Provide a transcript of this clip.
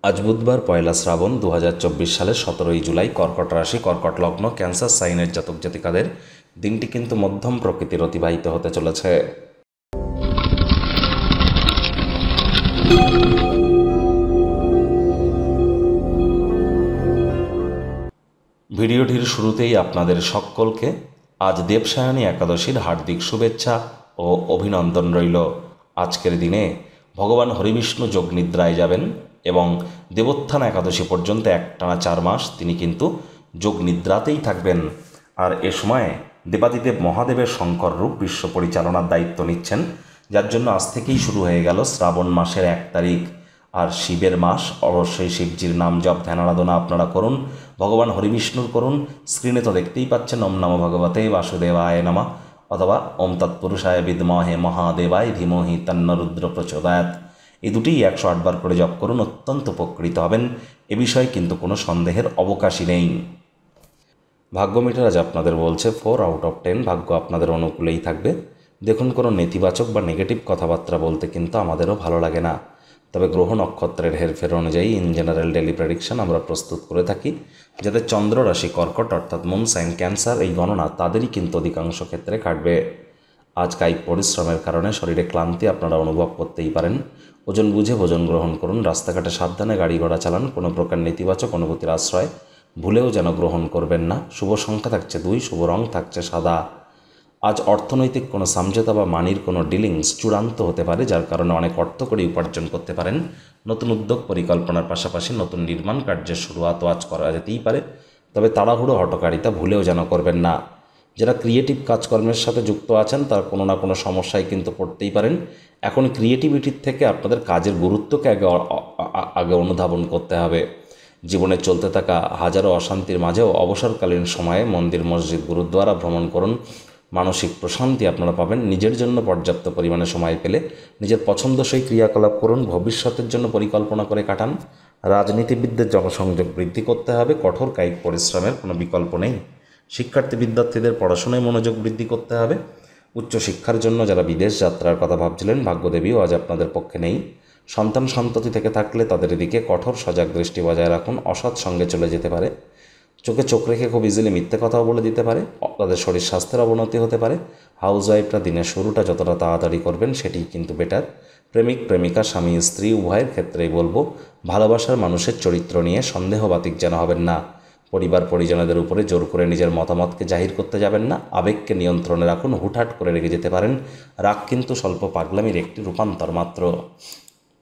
আজ বুধবার পয়লা শ্রাবণ 2024 সালের 17ই জুলাই। কর্কট রাশি, কর্কট লগ্ন, ক্যান্সার সাইনের জাতক জাতিকাদের দিনটি কিন্তু মধ্যম প্রকৃতির অতিবাহিত হতে চলেছে। ভিডিওটির শুরুতেই আপনাদের সকলকে আজ দেবসায়নী একাদশীর হার্দিক শুভেচ্ছা ও অভিনন্দন রইল। আজকের দিনে ভগবান হরিবিষ্ণু যোগনিদ্রায় যাবেন এবং দেবোত্থান একাদশী পর্যন্ত একটানা 4 মাস তিনি কিন্তু যোগনিদ্রাতেই থাকবেন। আর এ সময় দেবাদিদেব মহাদেবের শঙ্কর রূপ বিশ্ব পরিচালনার দায়িত্ব নিচ্ছেন, যার জন্য আজ থেকেই শুরু হয়ে গেল শ্রাবণ মাসের 1 তারিখ। আর শিবের মাস, অবশ্যই শিবজির নাম জপ ধ্যান আরাধনা আপনারা করুন, ভগবান হরিবিষ্ণুর করুন। স্ক্রিনে তো দেখতেই পাচ্ছেন ওম নমো ভগবতে বাসুদেবায় নমঃ অথবা ওম তৎপুরুষায় বিদ্মহে মহাদেবায় ধীমহি তন্ন রুদ্র প্রচোদয়াৎ। এই দুটিই 108 বার করে জপ করুন, অত্যন্ত উপকৃত হবেন। এ বিষয়ে কিন্তু কোনো সন্দেহের অবকাশই নেই। ভাগ্য মিটার আজ আপনাদের বলছে 4 আউট অফ 10, ভাগ্য আপনাদের অনুকূলেই থাকবে। দেখুন, কোনো নেতিবাচক বা নেগেটিভ কথাবার্তা বলতে কিন্তু আমাদেরও ভালো লাগে না, তবে গ্রহ নক্ষত্রের হেরফের অনুযায়ী ইন জেনারেল ডেলি প্রেডিকশন আমরা প্রস্তুত করে থাকি। যাদের চন্দ্র রাশি কর্কট অর্থাৎ মুন সাইন ক্যান্সার, এই গণনা তাদেরই কিন্তু অধিকাংশ ক্ষেত্রে কাটবে। আজ কায়িক পরিশ্রমের কারণে শরীরে ক্লান্তি আপনারা অনুভব করতেই পারেন। ওজন বুঝে ভোজন গ্রহণ করুন, রাস্তাঘাটে সাবধানে গাড়ি ঘোড়া চালান, কোনো প্রকার নেতিবাচক অনুভূতির আশ্রয় ভুলেও যেন গ্রহণ করবেন না। শুভ সংখ্যা থাকছে 2, শুভ রং থাকছে সাদা। আজ অর্থনৈতিক কোনো সমঝোতা বা মানির কোনো ডিলিংস চূড়ান্ত হতে পারে, যার কারণে অনেক অর্থ করে উপার্জন করতে পারেন। নতুন উদ্যোগ পরিকল্পনার পাশাপাশি নতুন নির্মাণ কার্যের শুরুয়াতও আজ করা যেতেই পারে, তবে তাড়াহুড়ো হঠকারিতা ভুলেও যেন করবেন না। যারা ক্রিয়েটিভ কাজকর্মের সাথে যুক্ত আছেন তারা কোনো না কোনো সমস্যায় কিন্তু পড়তেই পারেন। এখন ক্রিয়েটিভিটির থেকে আপনাদের কাজের গুরুত্বকে আগে অনুধাবন করতে হবে। জীবনে চলতে থাকা হাজারো অশান্তির মাঝেও অবসরকালীন সময়ে মন্দির, মসজিদ, গুরুদ্বারা ভ্রমণ করুন। মানসিক প্রশান্তি আপনারা পাবেন। নিজের জন্য পর্যাপ্ত পরিমাণে সময় পেলে নিজের পছন্দসই ক্রিয়াকলাপ করুন। ভবিষ্যতের জন্য পরিকল্পনা করে কাটান। রাজনীতিবিদদের জনসংযোগ বৃদ্ধি করতে হবে। কঠোর কায়িক পরিশ্রমের কোনো বিকল্প নেই। শিক্ষার্থী বিদ্যার্থীদের পড়াশোনায় মনোযোগ বৃদ্ধি করতে হবে। উচ্চশিক্ষার জন্য যারা বিদেশ যাত্রার কথা ভাবছিলেন, ভাগ্যদেবীও আজ আপনাদের পক্ষে নেই। সন্তান সন্ততি থেকে থাকলে তাদের দিকে কঠোর সজাগ দৃষ্টি বজায় রাখুন। অসৎ সঙ্গে চলে যেতে পারে। চোখে চোখ রেখে খুব ইজিলি মিথ্যে কথাও বলে দিতে পারে। তাদের শরীর স্বাস্থ্যের অবনতি হতে পারে। হাউসওয়াইফরা দিনের শুরুটা যতটা তাড়াতাড়ি করবেন সেটিই কিন্তু বেটার। প্রেমিক প্রেমিকা, স্বামী স্ত্রী উভয়ের ক্ষেত্রেই বলবো, ভালোবাসার মানুষের চরিত্র নিয়ে সন্দেহবাতিক যেন হবেন না। পরিবার পরিজনদের উপরে জোর করে নিজের মতামতকে জাহির করতে যাবেন না। আবেগকে নিয়ন্ত্রণে রাখুন। হুটহাট করে রেগে যেতে পারেন। রাগ কিন্তু স্বল্প পাগলামির একটি রূপান্তর মাত্র।